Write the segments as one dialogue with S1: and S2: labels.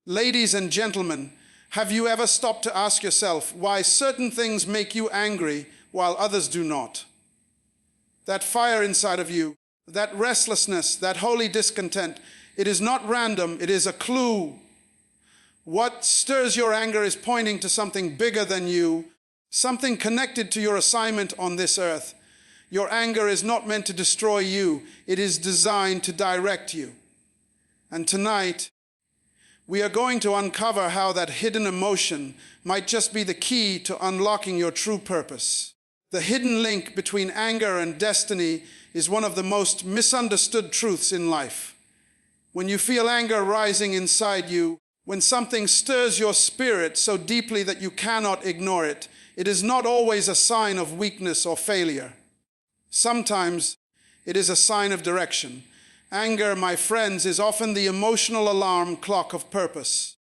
S1: Ladies and gentlemen, have you ever stopped to ask yourself why certain things make you angry while others do not? That fire inside of you, that restlessness, that holy discontent, it is not random, it is a clue. What stirs your anger is pointing to something bigger than you, something connected to your assignment on this earth. Your anger is not meant to destroy you, it is designed to direct you. And tonight, we are going to uncover how that hidden emotion might just be the key to unlocking your true purpose. The hidden link between anger and destiny is one of the most misunderstood truths in life. When you feel anger rising inside you, when something stirs your spirit so deeply that you cannot ignore it, it is not always a sign of weakness or failure. Sometimes it is a sign of direction. Anger, my friends, is often the emotional alarm clock of purpose.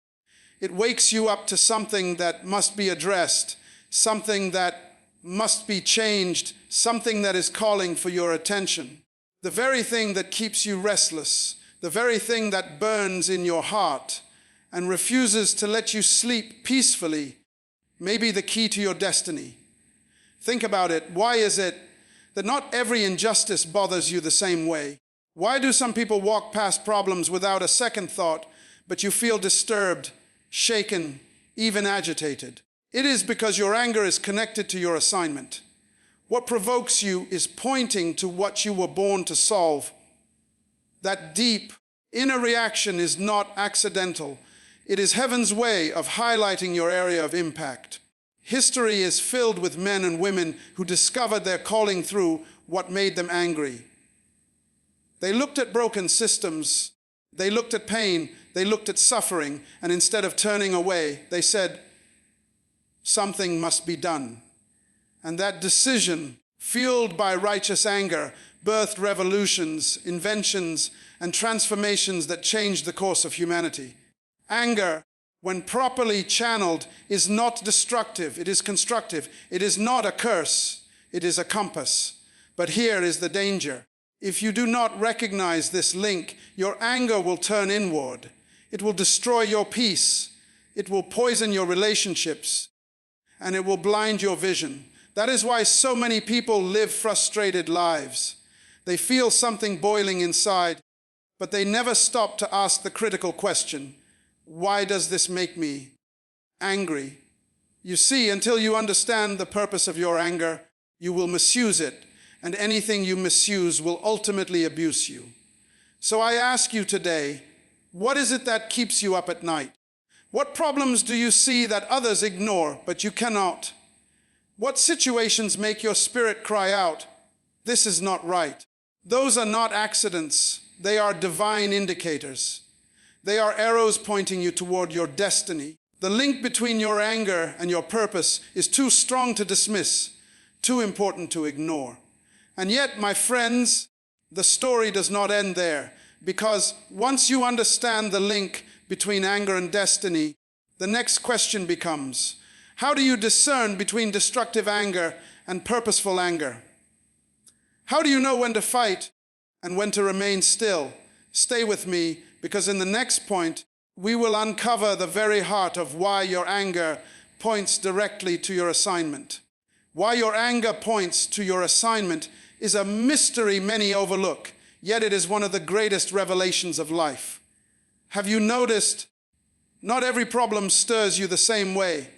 S1: It wakes you up to something that must be addressed, something that must be changed, something that is calling for your attention. The very thing that keeps you restless, the very thing that burns in your heart and refuses to let you sleep peacefully, may be the key to your destiny. Think about it. Why is it that not every injustice bothers you the same way? Why do some people walk past problems without a second thought, but you feel disturbed, shaken, even agitated? It is because your anger is connected to your assignment. What provokes you is pointing to what you were born to solve. That deep inner reaction is not accidental. It is heaven's way of highlighting your area of impact. History is filled with men and women who discovered their calling through what made them angry. They looked at broken systems, they looked at pain, they looked at suffering, and instead of turning away, they said, something must be done. And that decision, fueled by righteous anger, birthed revolutions, inventions, and transformations that changed the course of humanity. Anger, when properly channeled, is not destructive, it is constructive. It is not a curse, it is a compass. But here is the danger. If you do not recognize this link, your anger will turn inward. It will destroy your peace. It will poison your relationships. And it will blind your vision. That is why so many people live frustrated lives. They feel something boiling inside, but they never stop to ask the critical question, why does this make me angry? You see, until you understand the purpose of your anger, you will misuse it. And anything you misuse will ultimately abuse you. So I ask you today, what is it that keeps you up at night? What problems do you see that others ignore, but you cannot? What situations make your spirit cry out, this is not right? Those are not accidents. They are divine indicators. They are arrows pointing you toward your destiny. The link between your anger and your purpose is too strong to dismiss, too important to ignore. And yet, my friends, the story does not end there, because once you understand the link between anger and destiny, the next question becomes, how do you discern between destructive anger and purposeful anger? How do you know when to fight and when to remain still? Stay with me, because in the next point, we will uncover the very heart of why your anger points directly to your assignment. Why your anger points to your assignment is a mystery many overlook, yet it is one of the greatest revelations of life. Have you noticed, not every problem stirs you the same way.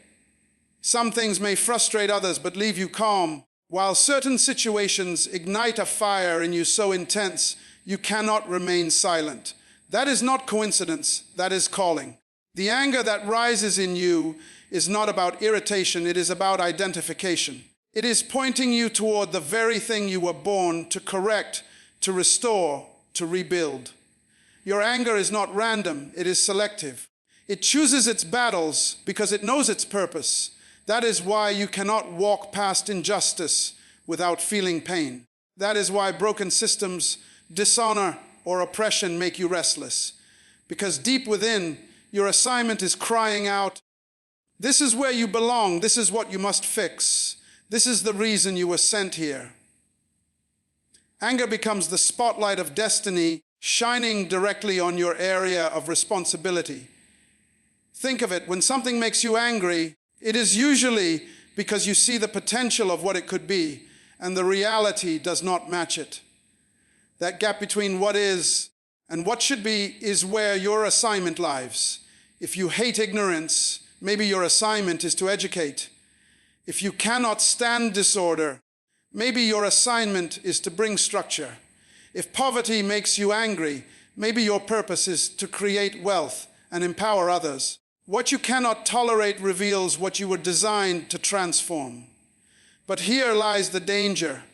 S1: Some things may frustrate others but leave you calm, while certain situations ignite a fire in you so intense you cannot remain silent. That is not coincidence, that is calling. The anger that rises in you is not about irritation, it is about identification. It is pointing you toward the very thing you were born to correct, to restore, to rebuild. Your anger is not random, it is selective. It chooses its battles because it knows its purpose. That is why you cannot walk past injustice without feeling pain. That is why broken systems, dishonor, or oppression make you restless. Because deep within, your assignment is crying out, this is where you belong, this is what you must fix. This is the reason you were sent here. Anger becomes the spotlight of destiny shining directly on your area of responsibility. Think of it, when something makes you angry, it is usually because you see the potential of what it could be, and the reality does not match it. That gap between what is and what should be is where your assignment lies. If you hate ignorance, maybe your assignment is to educate. If you cannot stand disorder, maybe your assignment is to bring structure. If poverty makes you angry, maybe your purpose is to create wealth and empower others. What you cannot tolerate reveals what you were designed to transform. But here lies the danger.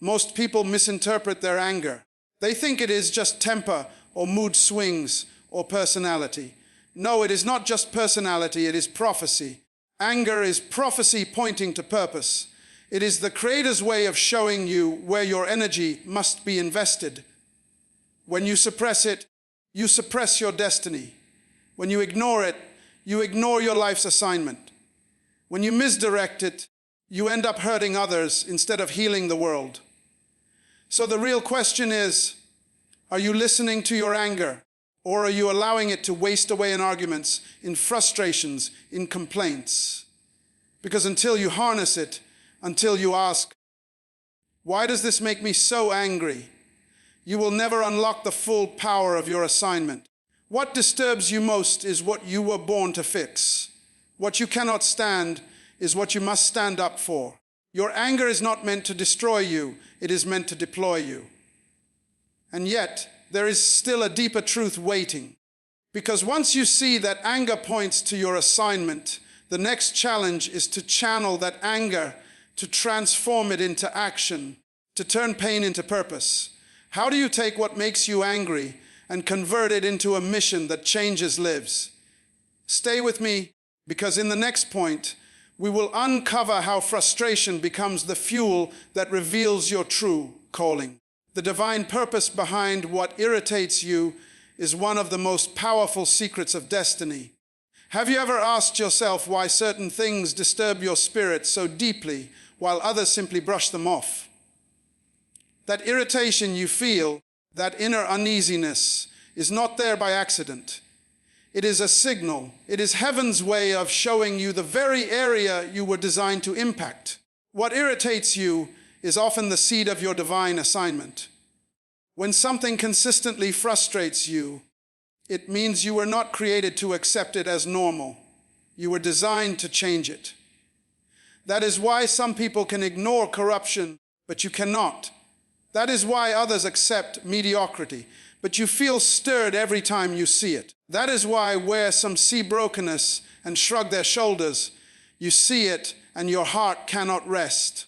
S1: Most people misinterpret their anger. They think it is just temper or mood swings or personality. No, it is not just personality, it is prophecy. Anger is prophecy pointing to purpose. It is the Creator's way of showing you where your energy must be invested. When you suppress it, you suppress your destiny. When you ignore it, you ignore your life's assignment. When you misdirect it, you end up hurting others instead of healing the world. So the real question is, are you listening to your anger, or are you allowing it to waste away in arguments, in frustrations, in complaints? Because until you harness it, until you ask, why does this make me so angry? You will never unlock the full power of your assignment. What disturbs you most is what you were born to fix. What you cannot stand is what you must stand up for. Your anger is not meant to destroy you, it is meant to deploy you. And yet, there is still a deeper truth waiting. Because once you see that anger points to your assignment, the next challenge is to channel that anger, to transform it into action, to turn pain into purpose. How do you take what makes you angry and convert it into a mission that changes lives? Stay with me, because in the next point, we will uncover how frustration becomes the fuel that reveals your true calling. The divine purpose behind what irritates you is one of the most powerful secrets of destiny. Have you ever asked yourself why certain things disturb your spirit so deeply while others simply brush them off? That irritation you feel, that inner uneasiness, is not there by accident. It is a signal. It is heaven's way of showing you the very area you were designed to impact. What irritates you is often the seed of your divine assignment. When something consistently frustrates you, it means you were not created to accept it as normal. You were designed to change it. That is why some people can ignore corruption, but you cannot. That is why others accept mediocrity, but you feel stirred every time you see it. That is why where some see brokenness and shrug their shoulders, you see it and your heart cannot rest.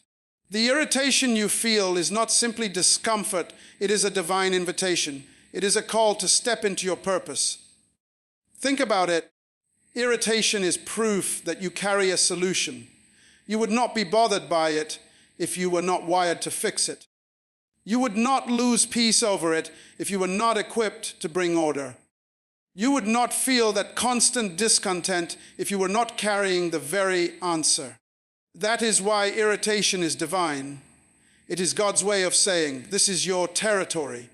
S1: The irritation you feel is not simply discomfort, it is a divine invitation. It is a call to step into your purpose. Think about it. Irritation is proof that you carry a solution. You would not be bothered by it if you were not wired to fix it. You would not lose peace over it if you were not equipped to bring order. You would not feel that constant discontent if you were not carrying the very answer. That is why irritation is divine. It is God's way of saying, this is your territory.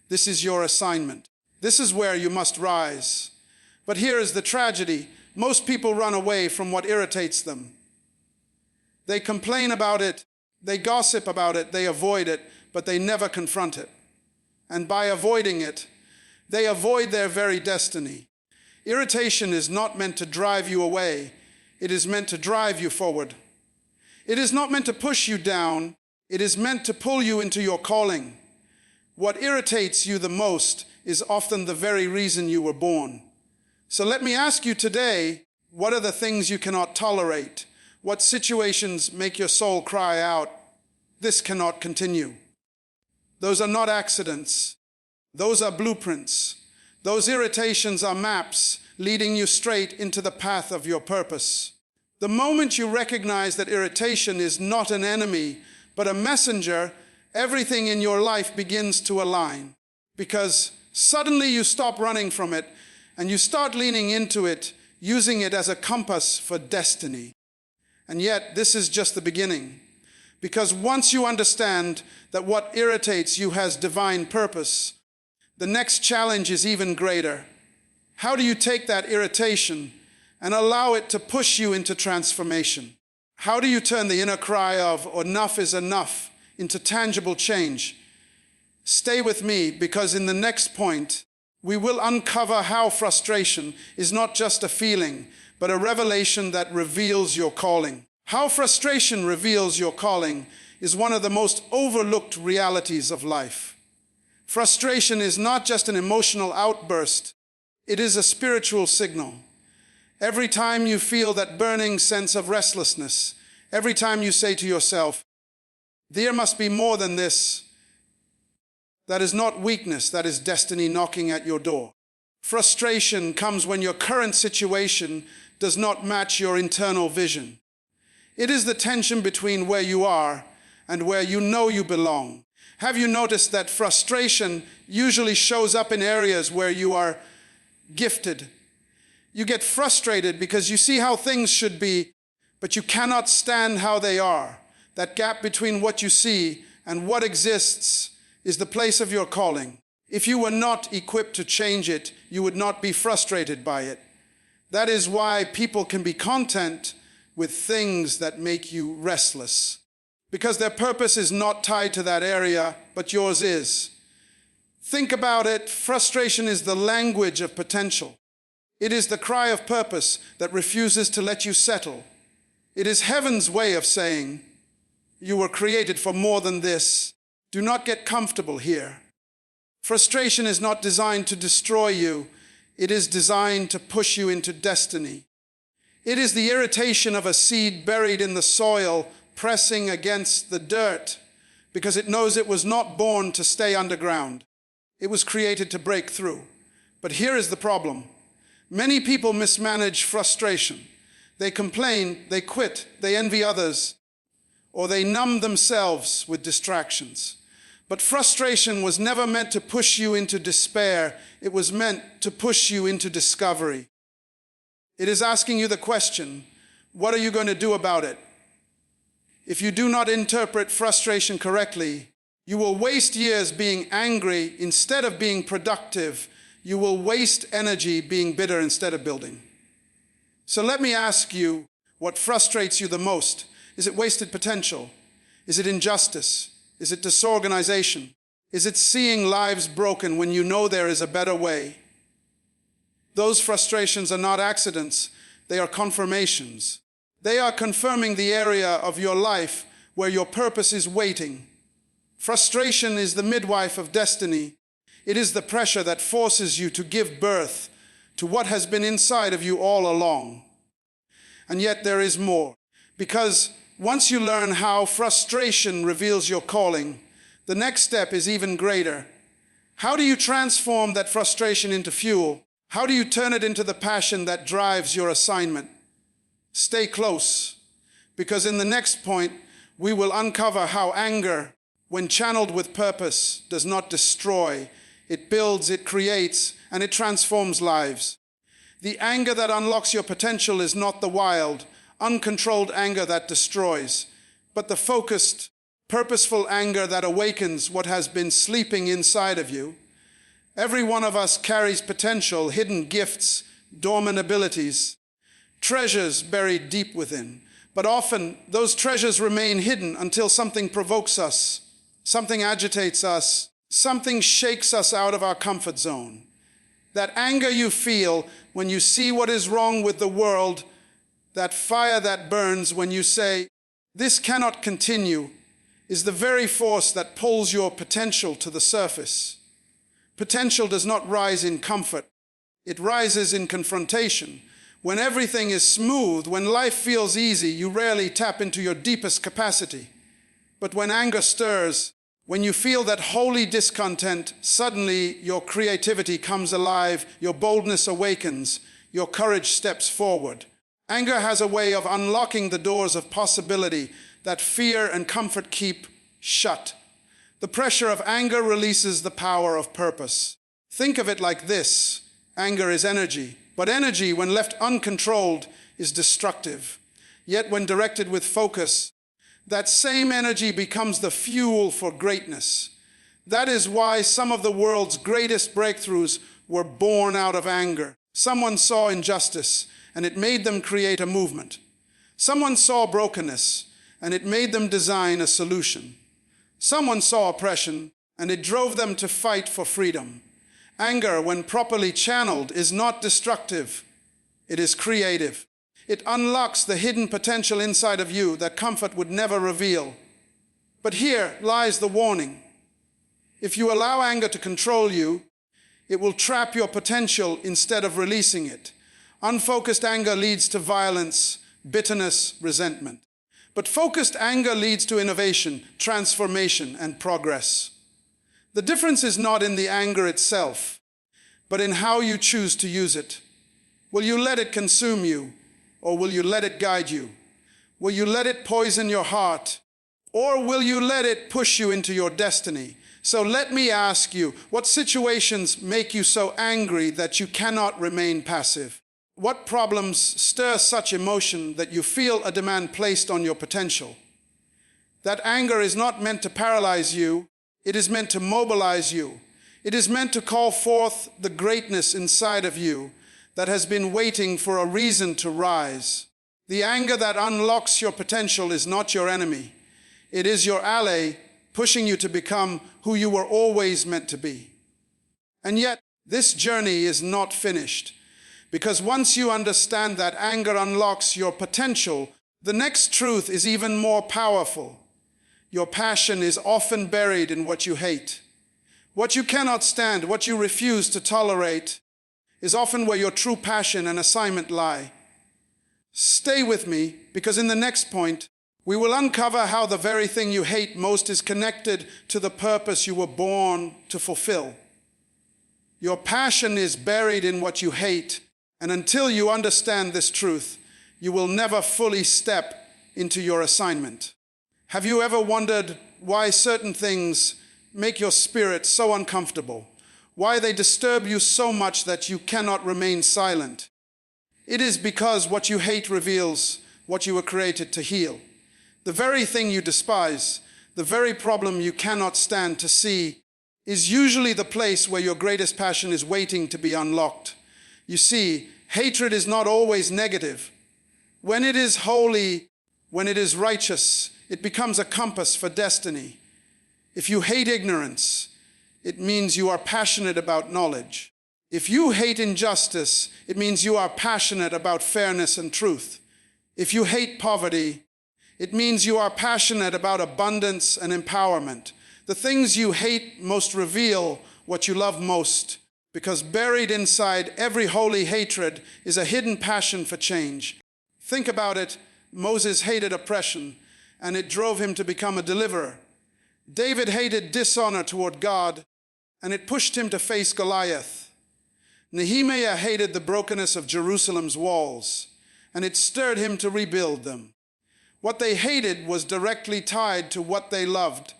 S1: This is your assignment. This is where you must rise. But here is the tragedy. Most people run away from what irritates them. They complain about it, they gossip about it, they avoid it, but they never confront it. And by avoiding it, they avoid their very destiny. Irritation is not meant to drive you away. It is meant to drive you forward. It is not meant to push you down. It is meant to pull you into your calling. What irritates you the most is often the very reason you were born. So let me ask you today, what are the things you cannot tolerate? What situations make your soul cry out, this cannot continue? Those are not accidents. Those are blueprints. Those irritations are maps leading you straight into the path of your purpose. The moment you recognize that irritation is not an enemy, but a messenger, everything in your life begins to align. Because suddenly you stop running from it and you start leaning into it, using it as a compass for destiny. And yet, this is just the beginning. Because once you understand that what irritates you has divine purpose, the next challenge is even greater. How do you take that irritation and allow it to push you into transformation. How do you turn the inner cry of enough is enough into tangible change? Stay with me, because in the next point, we will uncover how frustration is not just a feeling, but a revelation that reveals your calling. How frustration reveals your calling is one of the most overlooked realities of life. Frustration is not just an emotional outburst, it is a spiritual signal. Every time you feel that burning sense of restlessness, every time you say to yourself, there must be more than this, that is not weakness, that is destiny knocking at your door. Frustration comes when your current situation does not match your internal vision. It is the tension between where you are and where you know you belong. Have you noticed that frustration usually shows up in areas where you are gifted? You get frustrated because you see how things should be, but you cannot stand how they are. That gap between what you see and what exists is the place of your calling. If you were not equipped to change it, you would not be frustrated by it. That is why people can be content with things that make you restless, because their purpose is not tied to that area, but yours is. Think about it. Frustration is the language of potential. It is the cry of purpose that refuses to let you settle. It is heaven's way of saying, you were created for more than this. Do not get comfortable here. Frustration is not designed to destroy you. It is designed to push you into destiny. It is the irritation of a seed buried in the soil, pressing against the dirt, because it knows it was not born to stay underground. It was created to break through. But here is the problem. Many people mismanage frustration. They complain, they quit, they envy others, or they numb themselves with distractions. But frustration was never meant to push you into despair. It was meant to push you into discovery. It is asking you the question, what are you going to do about it? If you do not interpret frustration correctly, you will waste years being angry instead of being productive. You will waste energy being bitter instead of building. So let me ask you, what frustrates you the most? Is it wasted potential? Is it injustice? Is it disorganization? Is it seeing lives broken when you know there is a better way? Those frustrations are not accidents, they are confirmations. They are confirming the area of your life where your purpose is waiting. Frustration is the midwife of destiny. It is the pressure that forces you to give birth to what has been inside of you all along. And yet there is more, because once you learn how frustration reveals your calling, the next step is even greater. How do you transform that frustration into fuel? How do you turn it into the passion that drives your assignment? Stay close, because in the next point, we will uncover how anger, when channeled with purpose, does not destroy. It builds, it creates, and it transforms lives. The anger that unlocks your potential is not the wild, uncontrolled anger that destroys, but the focused, purposeful anger that awakens what has been sleeping inside of you. Every one of us carries potential, hidden gifts, dormant abilities, treasures buried deep within. But often those treasures remain hidden until something provokes us, something agitates us, something shakes us out of our comfort zone. That anger you feel when you see what is wrong with the world, that fire that burns when you say, this cannot continue, is the very force that pulls your potential to the surface. Potential does not rise in comfort. It rises in confrontation. When everything is smooth, when life feels easy, you rarely tap into your deepest capacity. But when anger stirs, when you feel that holy discontent, suddenly your creativity comes alive, your boldness awakens, your courage steps forward. Anger has a way of unlocking the doors of possibility that fear and comfort keep shut. The pressure of anger releases the power of purpose. Think of it like this. Anger is energy, but energy, when left uncontrolled, is destructive. Yet when directed with focus, that same energy becomes the fuel for greatness. That is why some of the world's greatest breakthroughs were born out of anger. Someone saw injustice and it made them create a movement. Someone saw brokenness, and it made them design a solution. Someone saw oppression, and it drove them to fight for freedom. Anger, when properly channeled, is not destructive. It is creative. It unlocks the hidden potential inside of you that comfort would never reveal. But here lies the warning. If you allow anger to control you, it will trap your potential instead of releasing it. Unfocused anger leads to violence, bitterness, resentment. But focused anger leads to innovation, transformation, and progress. The difference is not in the anger itself, but in how you choose to use it. Will you let it consume you, or will you let it guide you? Will you let it poison your heart, or will you let it push you into your destiny? So let me ask you, what situations make you so angry that you cannot remain passive? What problems stir such emotion that you feel a demand placed on your potential? That anger is not meant to paralyze you. It is meant to mobilize you. It is meant to call forth the greatness inside of you that has been waiting for a reason to rise. The anger that unlocks your potential is not your enemy. It is your ally, pushing you to become who you were always meant to be. And yet, this journey is not finished. Because once you understand that anger unlocks your potential, the next truth is even more powerful. Your passion is often buried in what you hate. What you cannot stand, what you refuse to tolerate, is often where your true passion and assignment lie. Stay with me, because in the next point, we will uncover how the very thing you hate most is connected to the purpose you were born to fulfill. Your passion is buried in what you hate, and until you understand this truth, you will never fully step into your assignment. Have you ever wondered why certain things make your spirit so uncomfortable? Why they disturb you so much that you cannot remain silent? It is because what you hate reveals what you were created to heal. The very thing you despise, the very problem you cannot stand to see, is usually the place where your greatest passion is waiting to be unlocked. You see, hatred is not always negative. When it is holy, when it is righteous, it becomes a compass for destiny. If you hate ignorance, it means you are passionate about knowledge. If you hate injustice, it means you are passionate about fairness and truth. If you hate poverty, it means you are passionate about abundance and empowerment. The things you hate most reveal what you love most, because buried inside every holy hatred is a hidden passion for change. Think about it. Moses hated oppression, and it drove him to become a deliverer. David hated dishonor toward God, and it pushed him to face Goliath. Nehemiah hated the brokenness of Jerusalem's walls, and it stirred him to rebuild them. What they hated was directly tied to what they loved,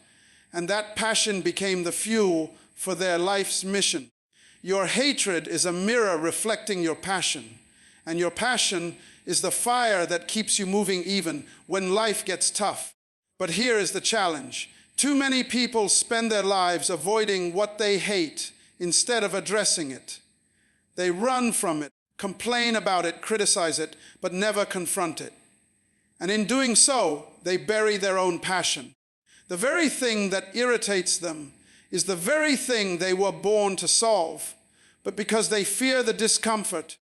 S1: and that passion became the fuel for their life's mission. Your hatred is a mirror reflecting your passion, and your passion is the fire that keeps you moving even when life gets tough. But here is the challenge. Too many people spend their lives avoiding what they hate instead of addressing it. They run from it, complain about it, criticize it, but never confront it. And in doing so, they bury their own passion. The very thing that irritates them is the very thing they were born to solve. But because they fear the discomfort,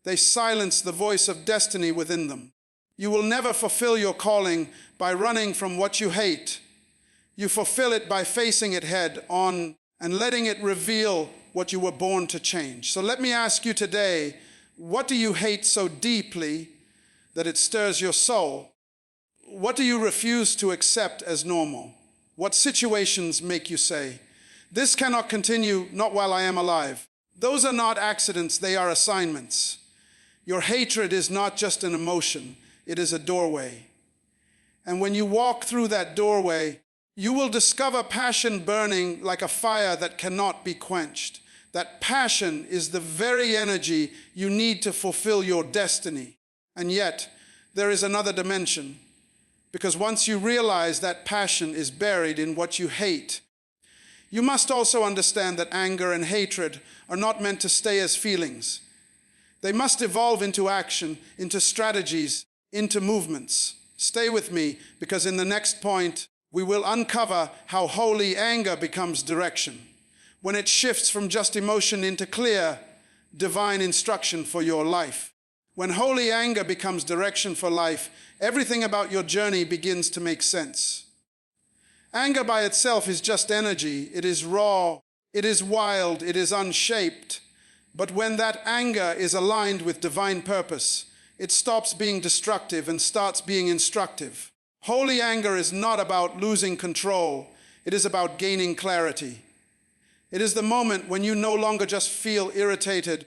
S1: they silence the voice of destiny within them. You will never fulfill your calling by running from what you hate. You fulfill it by facing it head on and letting it reveal what you were born to change. So let me ask you today, what do you hate so deeply that it stirs your soul? What do you refuse to accept as normal? What situations make you say, "This cannot continue, not while I am alive"? Those are not accidents, they are assignments. Your hatred is not just an emotion, it is a doorway. And when you walk through that doorway, you will discover passion burning like a fire that cannot be quenched. That passion is the very energy you need to fulfill your destiny. And yet, there is another dimension. Because once you realize that passion is buried in what you hate, you must also understand that anger and hatred are not meant to stay as feelings. They must evolve into action, into strategies, into movements. Stay with me, because in the next point, we will uncover how holy anger becomes direction, when it shifts from just emotion into clear, divine instruction for your life. When holy anger becomes direction for life, everything about your journey begins to make sense. Anger by itself is just energy. It is raw, it is wild, it is unshaped. But when that anger is aligned with divine purpose, it stops being destructive and starts being instructive. Holy anger is not about losing control. It is about gaining clarity. It is the moment when you no longer just feel irritated.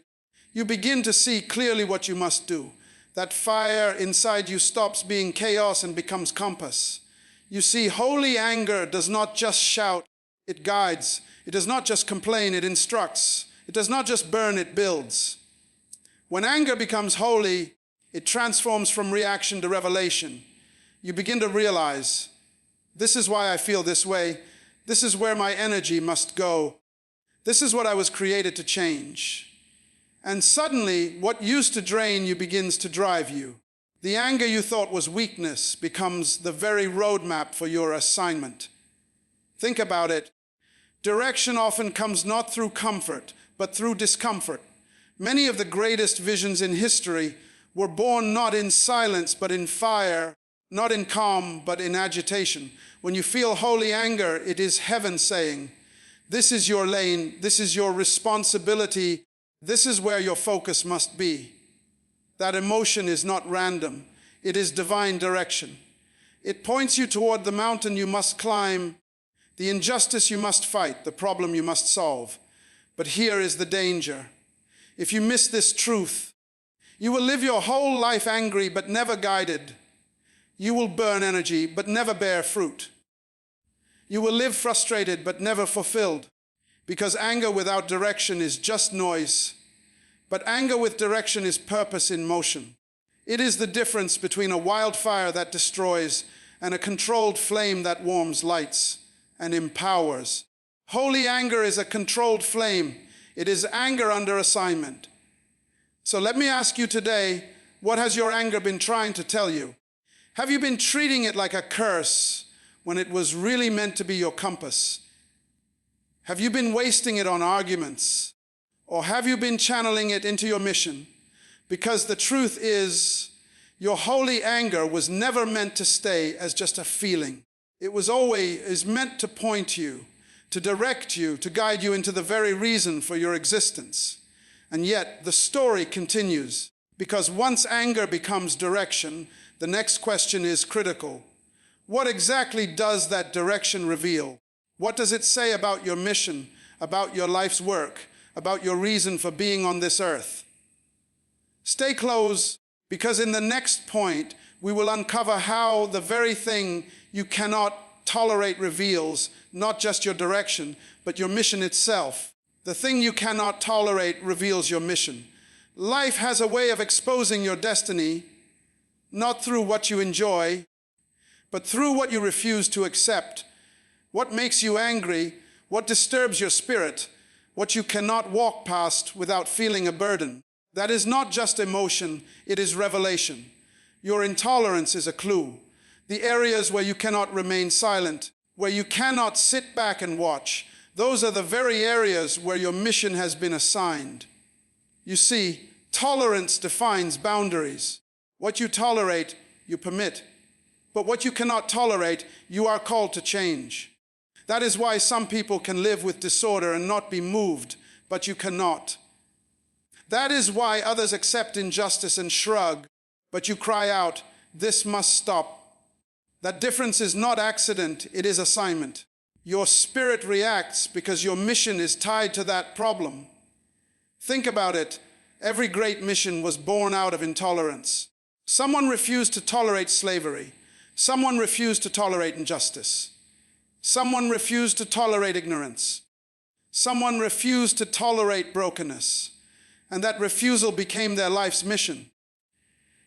S1: You begin to see clearly what you must do. That fire inside you stops being chaos and becomes compass. You see, holy anger does not just shout, it guides. It does not just complain, it instructs. It does not just burn, it builds. When anger becomes holy, it transforms from reaction to revelation. You begin to realize, this is why I feel this way. This is where my energy must go. This is what I was created to change. And suddenly, what used to drain you begins to drive you. The anger you thought was weakness becomes the very roadmap for your assignment. Think about it. Direction often comes not through comfort, but through discomfort. Many of the greatest visions in history were born not in silence, but in fire, not in calm, but in agitation. When you feel holy anger, it is heaven saying, this is your lane, this is your responsibility, this is where your focus must be. That emotion is not random, it is divine direction. It points you toward the mountain you must climb, the injustice you must fight, the problem you must solve. But here is the danger. If you miss this truth, you will live your whole life angry but never guided. You will burn energy but never bear fruit. You will live frustrated but never fulfilled, because anger without direction is just noise. But anger with direction is purpose in motion. It is the difference between a wildfire that destroys and a controlled flame that warms, lights, and empowers. Holy anger is a controlled flame. It is anger under assignment. So let me ask you today, what has your anger been trying to tell you? Have you been treating it like a curse when it was really meant to be your compass? Have you been wasting it on arguments? Or have you been channeling it into your mission? Because the truth is, your holy anger was never meant to stay as just a feeling. It was always meant to point you, to direct you, to guide you into the very reason for your existence. And yet, the story continues, because once anger becomes direction, the next question is critical. What exactly does that direction reveal? What does it say about your mission, about your life's work, about your reason for being on this earth? Stay close, because in the next point, we will uncover how the very thing you cannot tolerate reveals not just your direction, but your mission itself. The thing you cannot tolerate reveals your mission. Life has a way of exposing your destiny, not through what you enjoy, but through what you refuse to accept, what makes you angry, what disturbs your spirit, what you cannot walk past without feeling a burden. That is not just emotion, it is revelation. Your intolerance is a clue. The areas where you cannot remain silent, where you cannot sit back and watch, those are the very areas where your mission has been assigned. You see, tolerance defines boundaries. What you tolerate, you permit. But what you cannot tolerate, you are called to change. That is why some people can live with disorder and not be moved, but you cannot. That is why others accept injustice and shrug, but you cry out, this must stop. That difference is not accident, it is assignment. Your spirit reacts because your mission is tied to that problem. Think about it. Every great mission was born out of intolerance. Someone refused to tolerate slavery. Someone refused to tolerate injustice. Someone refused to tolerate ignorance. Someone refused to tolerate brokenness. And that refusal became their life's mission.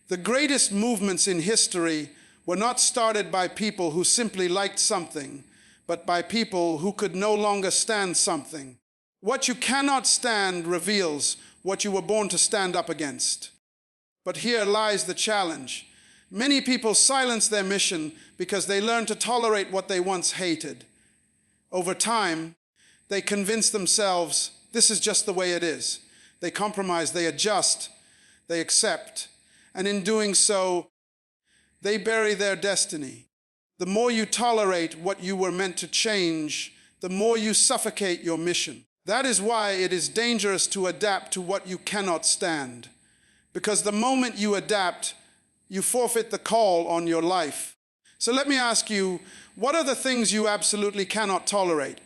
S1: The greatest movements in history were not started by people who simply liked something, but by people who could no longer stand something. What you cannot stand reveals what you were born to stand up against. But here lies the challenge. Many people silence their mission because they learn to tolerate what they once hated. Over time, they convince themselves this is just the way it is. They compromise, they adjust, they accept, and in doing so, they bury their destiny. The more you tolerate what you were meant to change, the more you suffocate your mission. That is why it is dangerous to adapt to what you cannot stand. Because the moment you adapt, you forfeit the call on your life. So let me ask you, what are the things you absolutely cannot tolerate?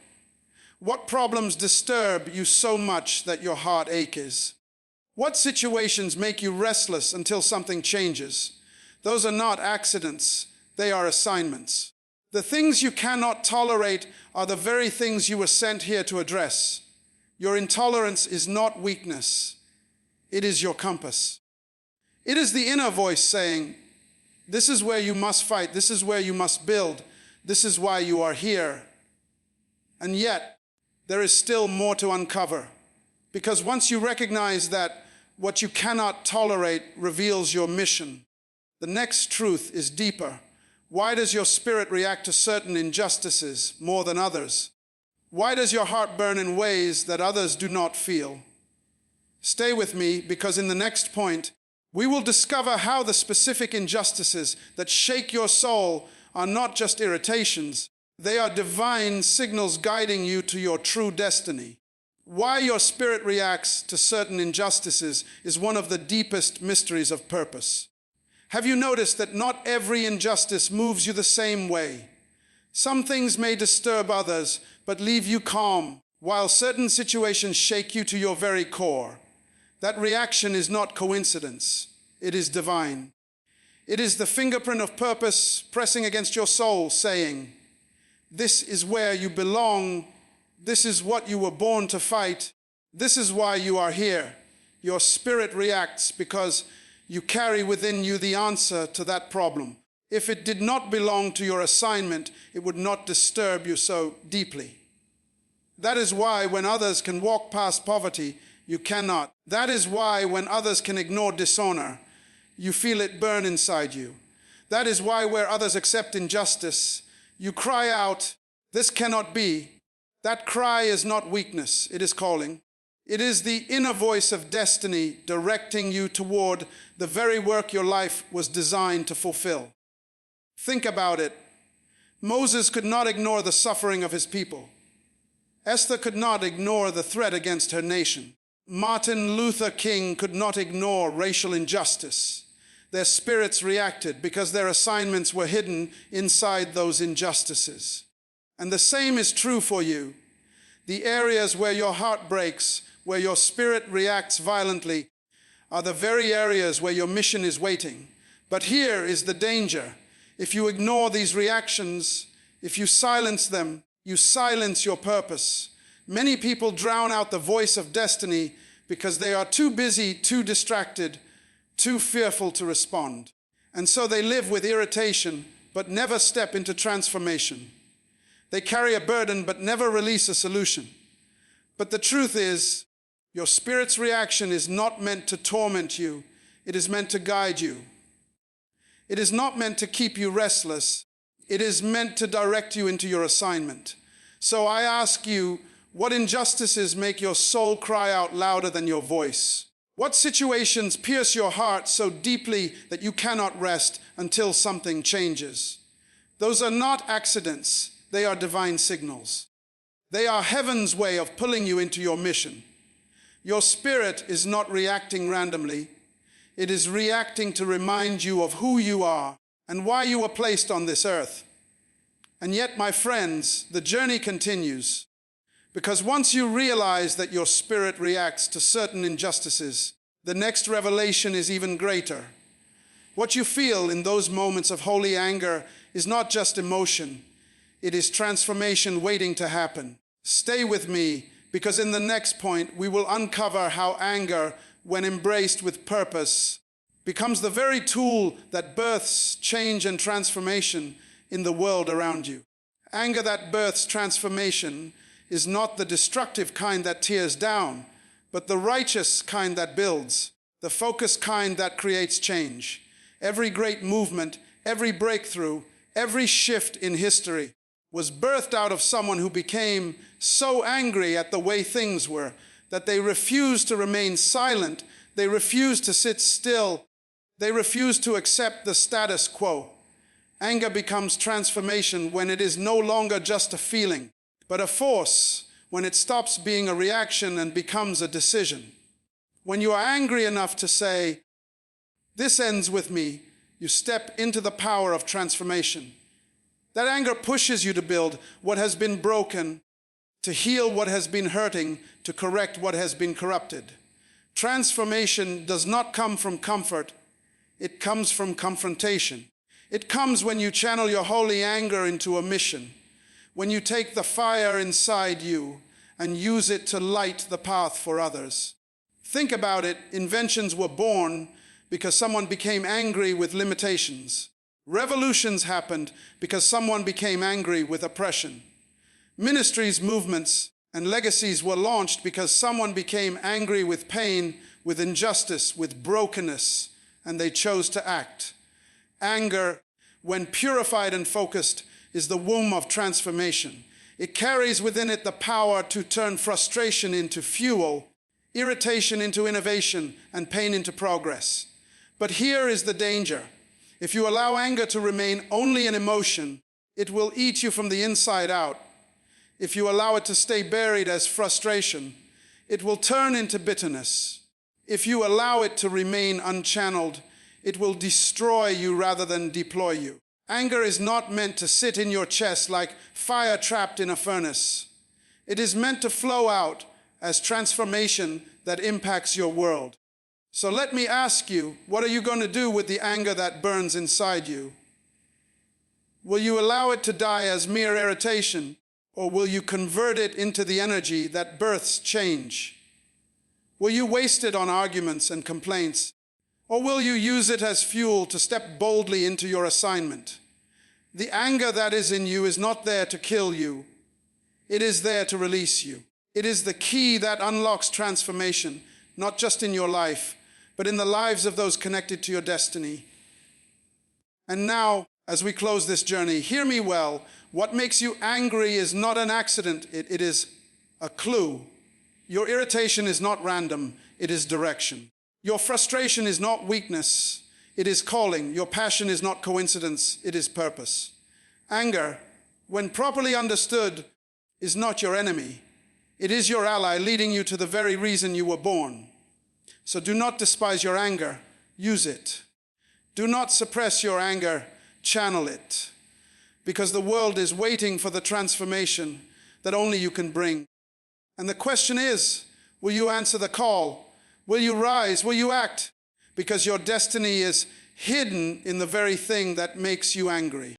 S1: What problems disturb you so much that your heart aches? What situations make you restless until something changes? Those are not accidents, they are assignments. The things you cannot tolerate are the very things you were sent here to address. Your intolerance is not weakness, it is your compass. It is the inner voice saying, this is where you must fight, this is where you must build, this is why you are here. And yet, there is still more to uncover. Because once you recognize that what you cannot tolerate reveals your mission, the next truth is deeper. Why does your spirit react to certain injustices more than others? Why does your heart burn in ways that others do not feel? Stay with me, because in the next point, we will discover how the specific injustices that shake your soul are not just irritations, they are divine signals guiding you to your true destiny. Why your spirit reacts to certain injustices is one of the deepest mysteries of purpose. Have you noticed that not every injustice moves you the same way? Some things may disturb others, but leave you calm, while certain situations shake you to your very core. That reaction is not coincidence, it is divine. It is the fingerprint of purpose pressing against your soul, saying, this is where you belong, this is what you were born to fight, this is why you are here. Your spirit reacts because you carry within you the answer to that problem. If it did not belong to your assignment, it would not disturb you so deeply. That is why when others can walk past poverty, you cannot. That is why when others can ignore dishonor, you feel it burn inside you. That is why where others accept injustice, you cry out, this cannot be. That cry is not weakness, it is calling. It is the inner voice of destiny directing you toward the very work your life was designed to fulfill. Think about it. Moses could not ignore the suffering of his people. Esther could not ignore the threat against her nation. Martin Luther King could not ignore racial injustice. Their spirits reacted because their assignments were hidden inside those injustices. And the same is true for you. The areas where your heart breaks, where your spirit reacts violently, are the very areas where your mission is waiting. But here is the danger. If you ignore these reactions, if you silence them, you silence your purpose. Many people drown out the voice of destiny because they are too busy, too distracted, too fearful to respond. And so they live with irritation, but never step into transformation. They carry a burden, but never release a solution. But the truth is, your spirit's reaction is not meant to torment you. It is meant to guide you. It is not meant to keep you restless. It is meant to direct you into your assignment. So I ask you, what injustices make your soul cry out louder than your voice? What situations pierce your heart so deeply that you cannot rest until something changes? Those are not accidents. They are divine signals. They are heaven's way of pulling you into your mission. Your spirit is not reacting randomly. It is reacting to remind you of who you are and why you were placed on this earth. And yet, my friends, the journey continues. Because once you realize that your spirit reacts to certain injustices, the next revelation is even greater. What you feel in those moments of holy anger is not just emotion. It is transformation waiting to happen. Stay with me, because in the next point, we will uncover how anger, when embraced with purpose, becomes the very tool that births change and transformation in the world around you. Anger that births transformation is not the destructive kind that tears down, but the righteous kind that builds, the focused kind that creates change. Every great movement, every breakthrough, every shift in history was birthed out of someone who became so angry at the way things were that they refused to remain silent, they refused to sit still, they refused to accept the status quo. Anger becomes transformation when it is no longer just a feeling, but a force, when it stops being a reaction and becomes a decision. When you are angry enough to say, "This ends with me," you step into the power of transformation. That anger pushes you to build what has been broken, to heal what has been hurting, to correct what has been corrupted. Transformation does not come from comfort, it comes from confrontation. It comes when you channel your holy anger into a mission, when you take the fire inside you and use it to light the path for others. Think about it, inventions were born because someone became angry with limitations. Revolutions happened because someone became angry with oppression. Ministries, movements, and legacies were launched because someone became angry with pain, with injustice, with brokenness, and they chose to act. Anger, when purified and focused, is the womb of transformation. It carries within it the power to turn frustration into fuel, irritation into innovation, and pain into progress. But here is the danger. If you allow anger to remain only an emotion, it will eat you from the inside out. If you allow it to stay buried as frustration, it will turn into bitterness. If you allow it to remain unchanneled, it will destroy you rather than deploy you. Anger is not meant to sit in your chest like fire trapped in a furnace. It is meant to flow out as transformation that impacts your world. So let me ask you, what are you going to do with the anger that burns inside you? Will you allow it to die as mere irritation, or will you convert it into the energy that births change? Will you waste it on arguments and complaints, or will you use it as fuel to step boldly into your assignment? The anger that is in you is not there to kill you. It is there to release you. It is the key that unlocks transformation, not just in your life, but in the lives of those connected to your destiny. And now, as we close this journey, hear me well. What makes you angry is not an accident. It is a clue. Your irritation is not random. It is direction. Your frustration is not weakness. It is calling. Your passion is not coincidence. It is purpose. Anger, when properly understood, is not your enemy. It is your ally, leading you to the very reason you were born. So do not despise your anger. Use it. Do not suppress your anger. Channel it. Because the world is waiting for the transformation that only you can bring. And the question is, will you answer the call? Will you rise? Will you act? Because your destiny is hidden in the very thing that makes you angry.